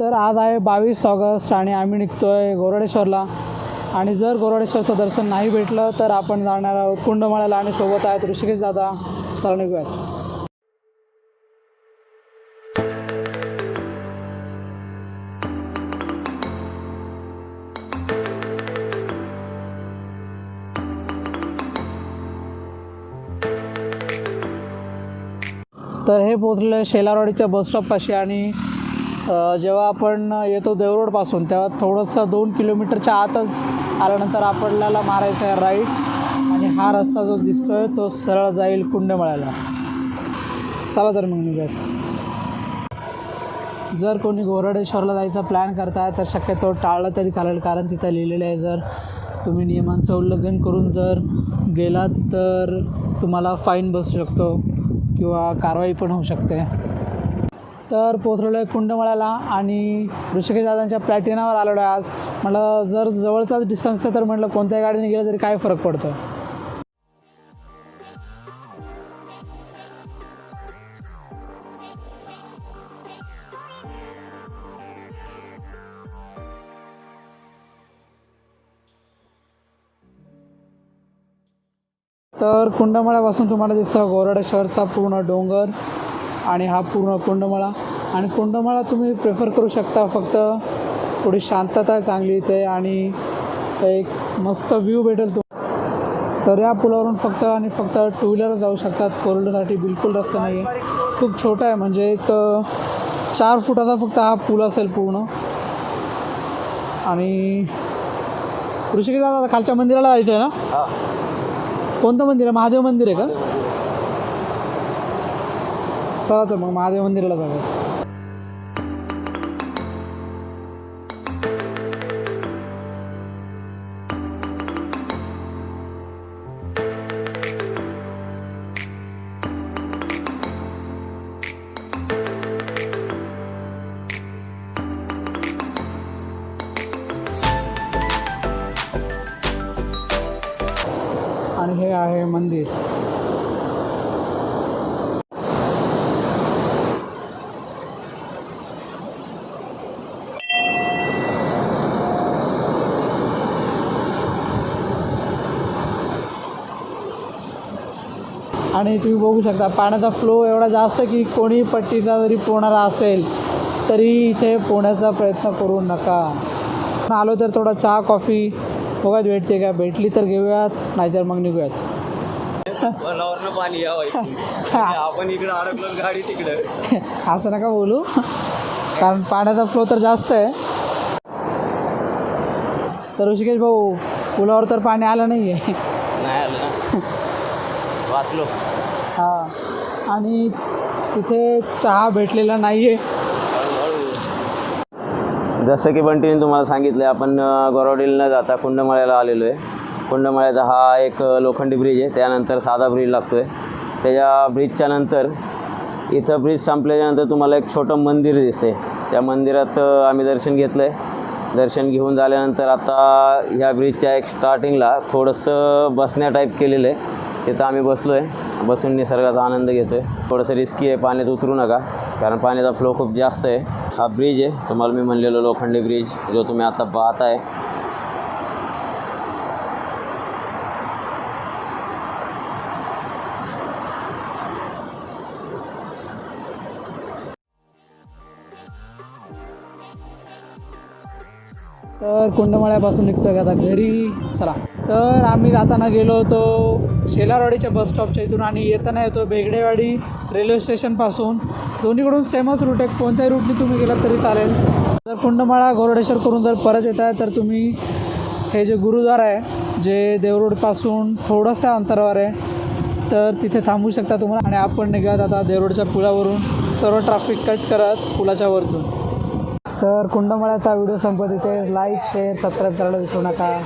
तर आज आहे 22 ऑगस्ट आणि आम्ही निघतोय गोरडेश्वरला. आणि जर गोरडेश्वरचं दर्शन नाही भेटलं तर आपण जाणार आहोत कुंडमाळ्याला आणि सोबत आहेत ऋषिकेश दादा. चला निघूयात. तर हे पोचलेलं शेलारवाडीच्या बसस्टॉपपाशी आणि जेव्हा आपण येतो देवरोडपासून तेव्हा थोडंसं 2 किलोमीटरच्या आतच आल्यानंतर आपल्याला मारायचं आहे राईट. आणि हा रस्ता जो दिसतोय तो सरळ जाईल कुंडमाळ्याला. चला तर मग निघूयात. जर कोणी गोरडेश्वरला जायचा प्लॅन करताय तर शक्यतो टाळलं तरी चालेल, कारण तिथं लिहिलेलं आहे जर तुम्ही नियमांचं उल्लंघन करून जर गेलात तर तुम्हाला फाईन बसू शकतो किंवा कारवाई पण होऊ शकते. तर पोचलेलो आहे कुंडमाळ्याला आणि ऋषिकेश दादांच्या प्लॅटिनावर आलेलो आहे आज. म्हटलं जर जवळचाच डिस्टन्स आहे तर म्हटलं कोणत्या गाडीने गेलं तरी काय फरक पडतो. तर कुंडमाळ्यापासून तुम्हाला दिसतं गोरडेश्वरचा पूर्ण डोंगर आणि हा पूर्ण कुंडमाळा. आणि कुंडमाळा तुम्ही प्रेफर करू शकता, फक्त थोडी शांतता आहे चांगली इथे आणि एक मस्त व्ह्यू भेटेल तुम्हाला. तर या पुलावरून फक्त आणि फक्त 2 व्हीलर जाऊ शकतात, 4 व्हीलरसाठी बिलकुल रस्ता नाही आहे. खूप छोटा आहे, म्हणजे एक 4 फुटाचा फक्त हा पूल असेल पूर्ण. आणि ऋषिकेश दादा खालच्या मंदिराला जायचं आहे ना? कोणतं मंदिर आहे? महादेव मंदिर आहे का? चला तर मग महादेव मंदिराला जाऊया. आणि हे आहे मंदिर. आणि तुम्ही बघू शकता पाण्याचा फ्लो एवढा जास्त की कोणी पट्टीचा जरी पोहणारा असेल तरी इथे पोहण्याचा प्रयत्न करू नका. आलो तर थोडा चहा कॉफी बघायत भेटते का, भेटली तर घेऊयात, नाहीतर मग निघूयात. पाणी आपण इकडे अडकलो, गाडी तिकडे. असं नका बोलू, कारण पाण्याचा फ्लो तर जास्त आहे. तर ऋषिकेश भाऊ, पुलावर तर पाणी आलं नाही आहे. नाही आलं ना, वाचलो. हां, आणि तिथे चहा भेटलेला नाही आहे. जसं की बंटीने तुम्हाला सांगितलं, आपण गोरवडीला न जाता कुंडमाळ्याला आलेलो आहे. कुंडमाळ्याचा हा एक लोखंडी ब्रिज आहे, त्यानंतर साधा ब्रिज लागतो आहे. त्याच्या ब्रिजच्या नंतर इथं ब्रिज संपल्याच्यानंतर तुम्हाला एक छोटं मंदिर दिसते. त्या मंदिरात आम्ही दर्शन घेतलं आहे. दर्शन घेऊन झाल्यानंतर आता ह्या ब्रिजच्या एक स्टार्टिंगला थोडंसं बसण्या टाईप केलेलं आहे, तिथं आम्ही बसलो आहे. बसून निसर्गाचा आनंद घेतो आहे. थोडंसं रिस्की आहे, पाण्यात उतरू नका कारण पाण्याचा फ्लो खूप जास्त आहे. हा ब्रिज आहे तुम्हाला मी म्हणलेलो लोखंडी ब्रिज, जो तुम्ही आता पाहत आहे. तर कुंडमाळ्यापासून निघतो आहे आता घरी. चला, तर आम्ही जाताना गेलो होतो शेलारवाडीच्या बसस्टॉपच्या इथून आणि येताना येतो बहेगडेवाडी रेल्वे स्टेशनपासून. दोन्हीकडून सेमच रूट आहे, कोणत्याही रूटने तुम्ही गेलात तरी चालेल. जर कुंडमाळा गोरडेश्वर करून जर परत येत आहे तर तुम्ही हे जे गुरुद्वारा आहे जे देवरोडपासून थोडंसं अंतरावर आहे, तर तिथे थांबू शकता तुम्हाला. आणि आपण निघत आता देवरोडच्या पुलावरून सर्व ट्रॅफिक कट करत पुलाच्या वरतून. तर कुंडमाळ्याचा व्हिडिओ संपत इथे. लाईक शेअर सबस्क्राईब करायला विसरू नका.